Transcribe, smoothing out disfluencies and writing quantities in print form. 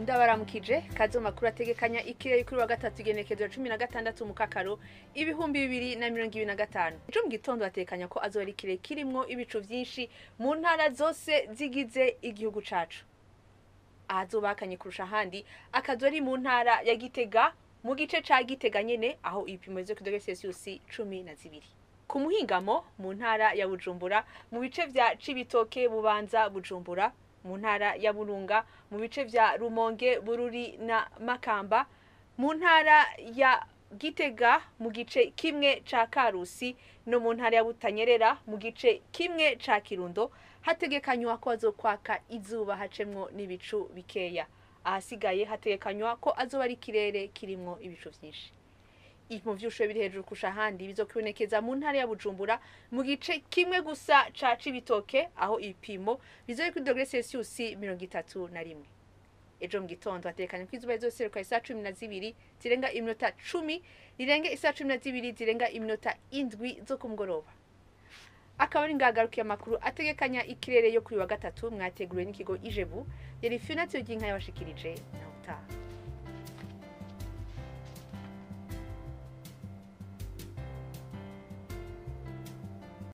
Ndabaramukije kazo makuru ategekanya ikirere kuri wa gatatu igenekerezo 16 mu kakaro ibihumbi 2025. Ejo mu gitondo atekanya ko azori ikirere kirimwo ibicu vyinshi mu ntara zose zigize igihugu cacu. Ahazobakanye kurusha handi akazori mu ntara ya Gitega mu gice ca Gitega nyene aho ibipimo vyo kidogere Celsius 12. Ku muhingamo mu ntara ya Bujumbura mu bice vya Cibitoke Bubanza Bujumbura mu ntara ya Burunga mu bice vya Rumonge Bururi na Makamba mu ntara ya Gitega mu gice kimwe ca Karusi no mu ntara ya Butanyerera mu gice kimwe ca Kirundo hategekanywa ko azokwaka izuba hacemwo n'ibicu bikeya. Ahasigaye hategekanywa ko azoba ari ikirere kirimwo ibicu vyinshi. Ibipimo vy'ubushuhe biri hejuru kurusha handi bizokibonekeza mu ntara ya Bujumbura mu gice kimwe gusa ca Cibitoke aho ibipimo bizori kuri dogere Celsius 31. Ejo mu gitondo hatekanye ko izuba rizoseruka isa 12 zirenga iminota 10 rirenge isa 12 zirenga iminota 7 zo ku mugoroba. Akaba ari ngagarukiye amakuru ategekanya ikirere yo kuri wa gatatu mwateguriwe n'ikigo Ijebu yari Finatio y'inka yabashikirije na utaha.